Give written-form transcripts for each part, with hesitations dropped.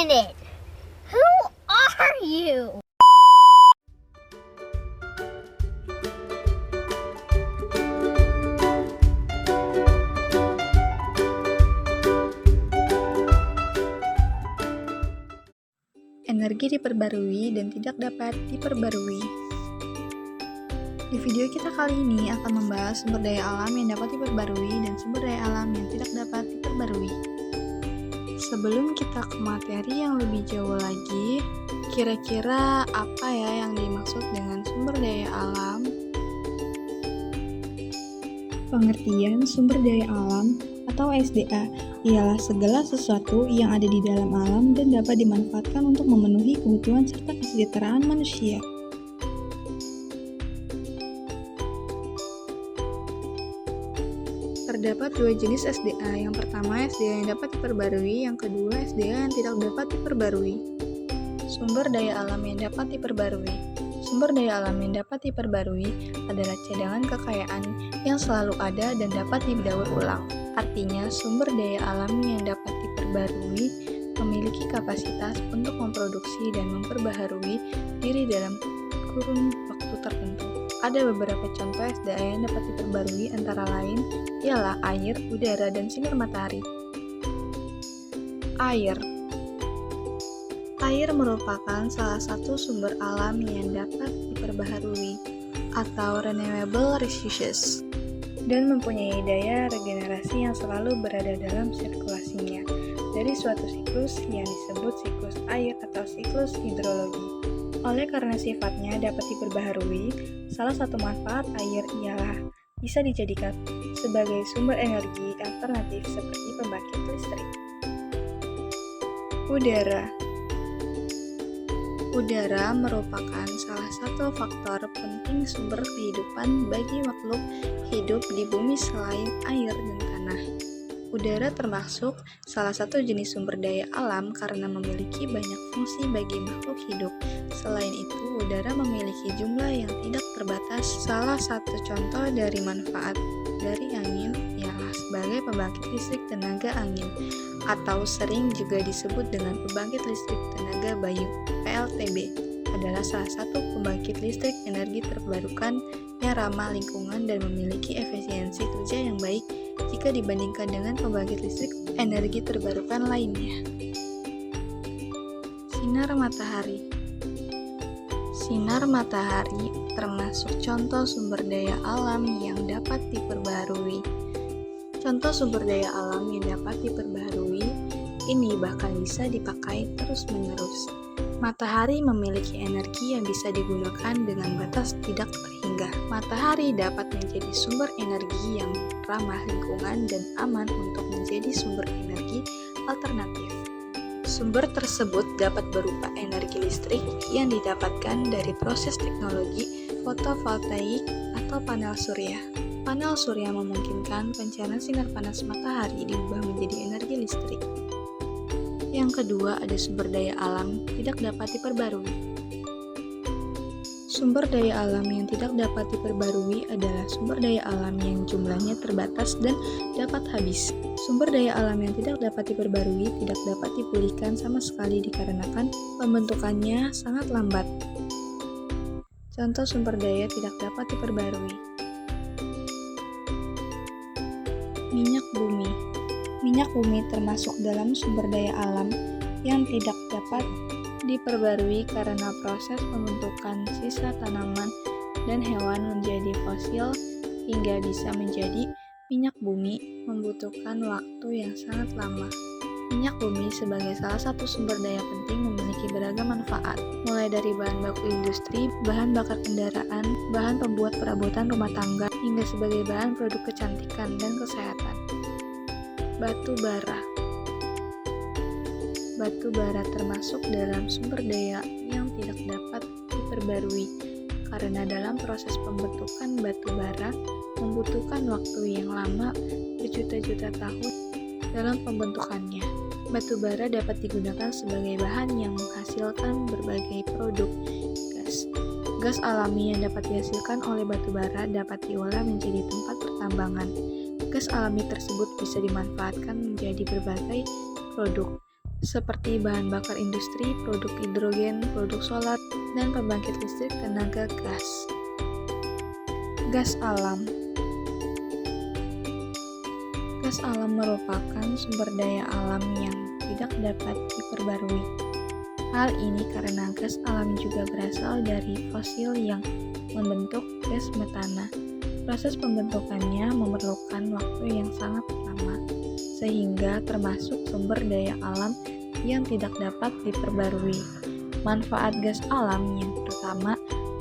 minute. Who are you? Energi diperbarui dan tidak dapat diperbarui. Di video kita kali ini akan membahas sumber daya alam yang dapat diperbarui dan sumber daya alam yang tidak dapat diperbarui. Sebelum kita ke materi yang lebih jauh lagi, kira-kira apa ya yang dimaksud dengan sumber daya alam? Pengertian sumber daya alam atau SDA ialah segala sesuatu yang ada di dalam alam dan dapat dimanfaatkan untuk memenuhi kebutuhan serta kesejahteraan manusia. Terdapat dua jenis SDA. Yang pertama SDA yang dapat diperbarui, yang kedua SDA yang tidak dapat diperbarui. Sumber daya alam yang dapat diperbarui. Sumber daya alam yang dapat diperbarui adalah cadangan kekayaan yang selalu ada dan dapat didaur ulang. Artinya, sumber daya alam yang dapat diperbarui memiliki kapasitas untuk memproduksi dan memperbaharui diri dalam kurun waktu tertentu. Ada beberapa contoh SDA yang dapat diperbarui antara lain ialah air, udara, dan sinar matahari. Air merupakan salah satu sumber alam yang dapat diperbaharui atau renewable resources dan mempunyai daya regenerasi yang selalu berada dalam sirkulasinya dari suatu siklus yang disebut siklus air atau siklus hidrologi. Oleh karena sifatnya dapat diperbaharui, salah satu manfaat air ialah bisa dijadikan sebagai sumber energi alternatif seperti pembangkit listrik. Udara merupakan salah satu faktor penting sumber kehidupan bagi makhluk hidup di bumi selain air dan tanah. Udara termasuk salah satu jenis sumber daya alam karena memiliki banyak fungsi bagi makhluk hidup. Selain itu, udara memiliki jumlah yang tidak terbatas. Salah satu contoh dari manfaat dari angin ialah sebagai pembangkit listrik tenaga angin, atau sering juga disebut dengan pembangkit listrik tenaga bayu. PLTB adalah salah satu pembangkit listrik energi terbarukan yang ramah lingkungan dan memiliki efisiensi kerja yang baik jika dibandingkan dengan pembangkit listrik energi terbarukan lainnya. Sinar matahari termasuk contoh sumber daya alam yang dapat diperbarui. Contoh sumber daya alam yang dapat diperbarui ini bahkan bisa dipakai terus-menerus. Matahari memiliki energi yang bisa digunakan dengan batas tidak terhingga. Matahari dapat menjadi sumber energi yang ramah lingkungan dan aman untuk menjadi sumber energi alternatif. Sumber tersebut dapat berupa energi listrik yang didapatkan dari proses teknologi fotovoltaik atau panel surya. Panel surya memungkinkan pencairan sinar panas matahari diubah menjadi energi listrik. Yang kedua, ada sumber daya alam tidak dapat diperbarui. Sumber daya alam yang tidak dapat diperbarui adalah sumber daya alam yang jumlahnya terbatas dan dapat habis. Sumber daya alam yang tidak dapat diperbarui tidak dapat dipulihkan sama sekali dikarenakan pembentukannya sangat lambat. Contoh sumber daya tidak dapat diperbarui. Minyak bumi. Minyak bumi termasuk dalam sumber daya alam yang tidak dapat diperbarui karena proses pembentukan sisa tanaman dan hewan menjadi fosil hingga bisa menjadi minyak bumi membutuhkan waktu yang sangat lama. Minyak bumi sebagai salah satu sumber daya penting memiliki beragam manfaat, mulai dari bahan baku industri, bahan bakar kendaraan, bahan pembuat perabotan rumah tangga, hingga sebagai bahan produk kecantikan dan kesehatan. Batu bara termasuk dalam sumber daya yang tidak dapat diperbarui karena dalam proses pembentukan batu bara membutuhkan waktu yang lama berjuta-juta tahun dalam pembentukannya. Batu bara dapat digunakan sebagai bahan yang menghasilkan berbagai produk gas. Gas alami yang dapat dihasilkan oleh batu bara dapat diolah menjadi tempat pertambangan. Gas alami tersebut bisa dimanfaatkan menjadi berbagai produk. seperti bahan bakar industri, produk hidrogen, produk solar, dan pembangkit listrik tenaga gas. Gas alam. Gas alam merupakan sumber daya alam yang tidak dapat diperbarui. Hal ini karena gas alam juga berasal dari fosil yang membentuk gas metana. Proses pembentukannya memerlukan waktu yang sangat lama, sehingga termasuk sumber daya alam yang tidak dapat diperbarui. Manfaat gas alam yang pertama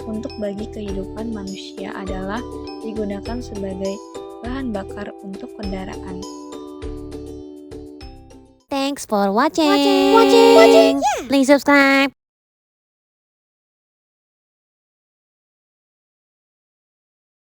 untuk bagi kehidupan manusia adalah digunakan sebagai bahan bakar untuk kendaraan. Thanks for watching. Please subscribe.